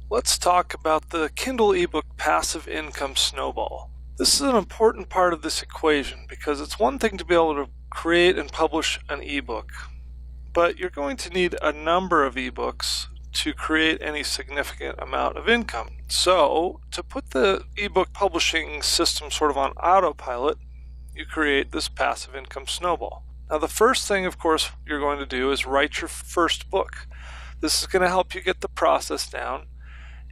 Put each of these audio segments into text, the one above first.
Let's talk about the Kindle ebook passive income snowball. This is an important part of this equation because it's one thing to be able to create and publish an ebook, but you're going to need a number of ebooks to create any significant amount of income. So to put the ebook publishing system sort of on autopilot, you create this passive income snowball. Now the first thing, of course, you're going to do is write your first book. This is going to help you get the process down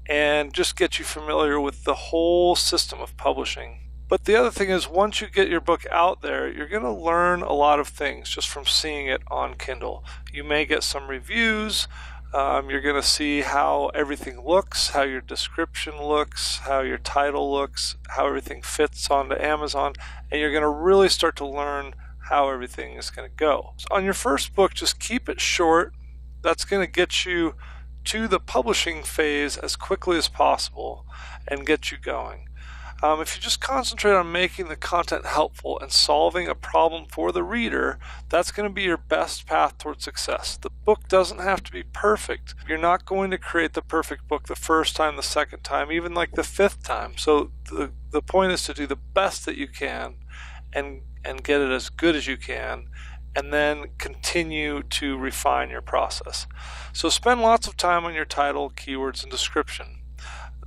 and just get you familiar with the whole system of publishing. But the other thing is, once you get your book out there, you're going to learn a lot of things just from seeing it on Kindle. You may get some reviews. You're going to see how everything looks, how your description looks, how your title looks, how everything fits onto Amazon, and you're going to really start to learn how everything is going to go. So on your first book, just keep it short. That's going to get you to the publishing phase as quickly as possible and get you going. If you just concentrate on making the content helpful and solving a problem for the reader, that's going to be your best path towards success. The book doesn't have to be perfect. You're not going to create the perfect book the first time, the second time, even like the fifth time. So the point is to do the best that you can and get it as good as you can, and then continue to refine your process. So spend lots of time on your title, keywords, and description.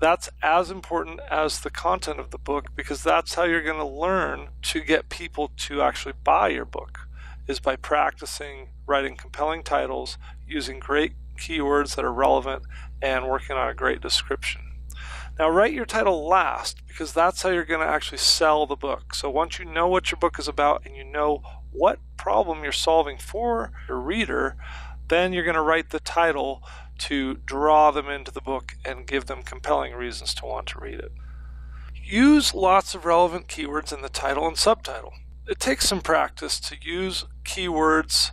That's as important as the content of the book, because that's how you're going to learn to get people to actually buy your book, is by practicing writing compelling titles, using great keywords that are relevant, and working on a great description. Now write your title last, because that's how you're going to actually sell the book. So once you know what your book is about and you know what problem you're solving for your reader, then you're going to write the title to draw them into the book and give them compelling reasons to want to read it. Use lots of relevant keywords in the title and subtitle. It takes some practice to use keywords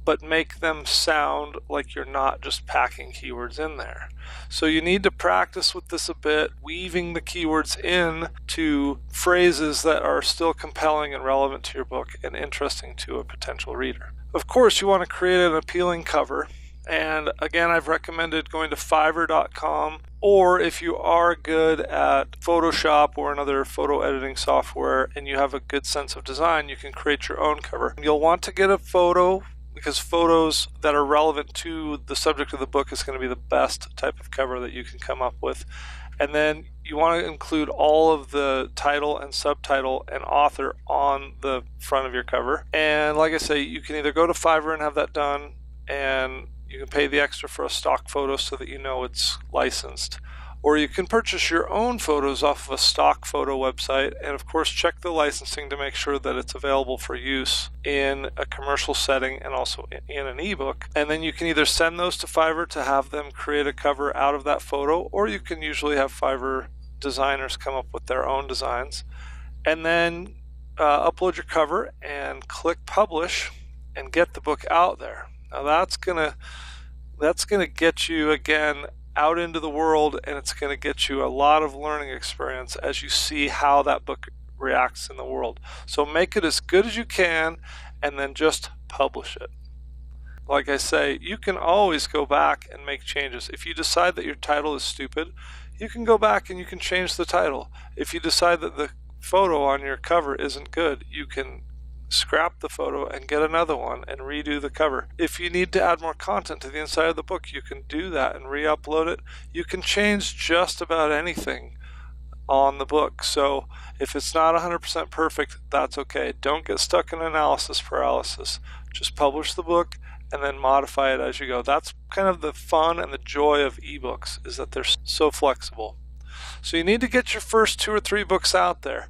but make them sound like you're not just packing keywords in there. So you need to practice with this a bit, weaving the keywords in to phrases that are still compelling and relevant to your book and interesting to a potential reader. Of course, you want to create an appealing cover. And again, I've recommended going to Fiverr.com, or if you are good at Photoshop or another photo editing software and you have a good sense of design, you can create your own cover. You'll want to get a photo, because photos that are relevant to the subject of the book is going to be the best type of cover that you can come up with. And then you want to include all of the title and subtitle and author on the front of your cover. And like I say, you can either go to Fiverr and have that done, and you can pay the extra for a stock photo so that you know it's licensed. Or you can purchase your own photos off of a stock photo website, and of course check the licensing to make sure that it's available for use in a commercial setting and also in an ebook. And then you can either send those to Fiverr to have them create a cover out of that photo, or you can usually have Fiverr designers come up with their own designs. And then upload your cover and click publish and get the book out there. Now that's gonna get you again out into the world, and it's going to get you a lot of learning experience as you see how that book reacts in the world. So make it as good as you can and then just publish it. Like I say, you can always go back and make changes. If you decide that your title is stupid, you can go back and you can change the title. If you decide that the photo on your cover isn't good, you can scrap the photo and get another one and redo the cover. If you need to add more content to the inside of the book, you can do that and re-upload it. You can change just about anything on the book. So if it's not 100% perfect, that's okay. Don't get stuck in analysis paralysis. Just publish the book and then modify it as you go. That's kind of the fun and the joy of ebooks, is that they're so flexible. So you need to get your first 2 or 3 books out there.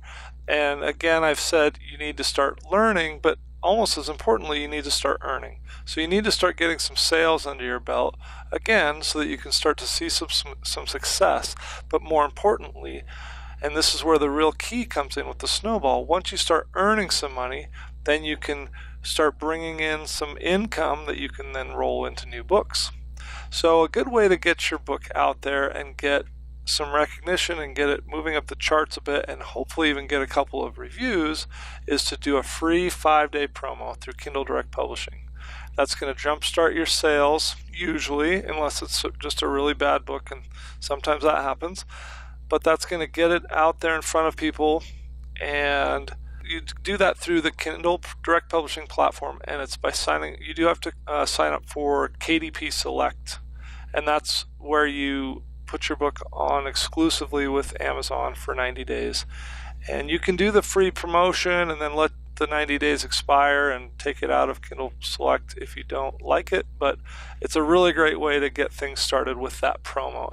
And again, I've said you need to start learning, but almost as importantly, you need to start earning. So you need to start getting some sales under your belt, again, so that you can start to see some success. But more importantly, and this is where the real key comes in with the snowball, once you start earning some money, then you can start bringing in some income that you can then roll into new books. So a good way to get your book out there and get some recognition and get it moving up the charts a bit, and hopefully even get a couple of reviews, is to do a free 5-day promo through Kindle Direct Publishing. That's going to jumpstart your sales, usually, unless it's just a really bad book, and sometimes that happens. But that's going to get it out there in front of people, and you do that through the Kindle direct publishing platform, and it's by signing. You do have to sign up for KDP Select, and that's where you put your book on exclusively with Amazon for 90 days. And you can do the free promotion and then let the 90 days expire and take it out of Kindle Select if you don't like it, but it's a really great way to get things started with that promo,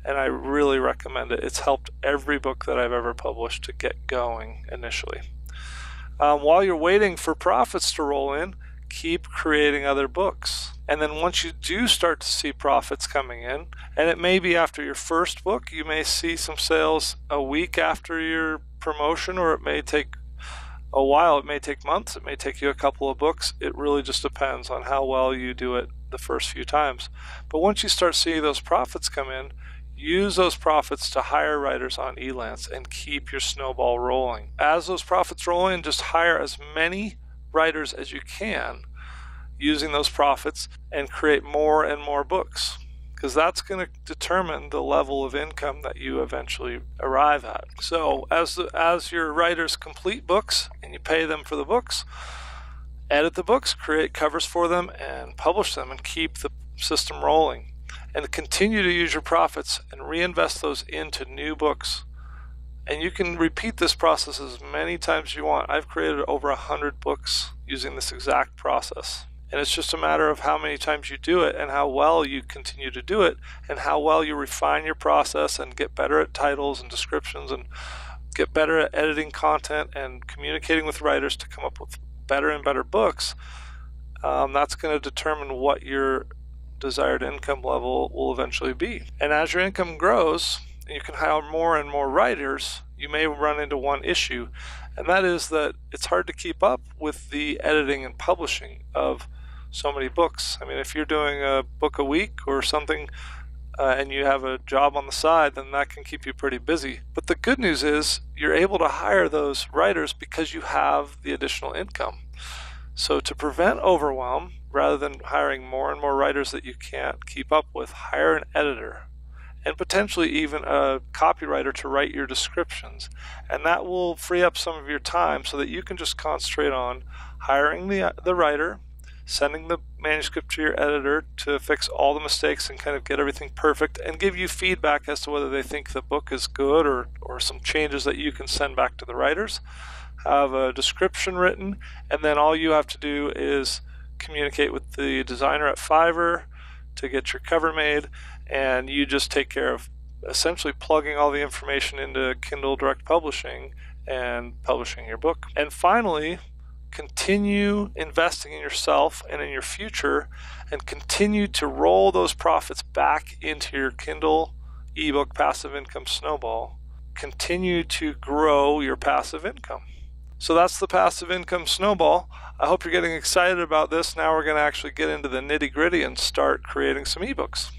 and I really recommend it. It's helped every book that I've ever published to get going initially. While you're waiting for profits to roll in, keep creating other books. And then once you do start to see profits coming in, and it may be after your first book, you may see some sales a week after your promotion, or it may take a while, it may take months, it may take you a couple of books. It really just depends on how well you do it the first few times. But once you start seeing those profits come in, use those profits to hire writers on Elance and keep your snowball rolling. As those profits roll in, just hire as many writers as you can using those profits and create more and more books, because that's going to determine the level of income that you eventually arrive at. So as your writers complete books and you pay them for the books, edit the books, create covers for them, and publish them, and keep the system rolling. And continue to use your profits and reinvest those into new books. And you can repeat this process as many times as you want. I've created over 100 books using this exact process. And it's just a matter of how many times you do it and how well you continue to do it, and how well you refine your process and get better at titles and descriptions and get better at editing content and communicating with writers to come up with better and better books. That's going to determine what your desired income level will eventually be. And as your income grows and you can hire more and more writers, you may run into one issue, and that is that it's hard to keep up with the editing and publishing of so many books. I mean, if you're doing a book a week or something and you have a job on the side, then that can keep you pretty busy. But the good news is you're able to hire those writers because you have the additional income. So to prevent overwhelm, rather than hiring more and more writers that you can't keep up with, hire an editor and potentially even a copywriter to write your descriptions. And that will free up some of your time so that you can just concentrate on hiring the writer, sending the manuscript to your editor to fix all the mistakes and kind of get everything perfect, and give you feedback as to whether they think the book is good or some changes that you can send back to the writers. Have a description written, and then all you have to do is communicate with the designer at Fiverr to get your cover made, and you just take care of essentially plugging all the information into Kindle Direct Publishing and publishing your book. And finally, continue investing in yourself and in your future, and continue to roll those profits back into your Kindle ebook passive income snowball. Continue to grow your passive income. So that's the passive income snowball. I hope you're getting excited about this. Now we're going to actually get into the nitty-gritty and start creating some ebooks.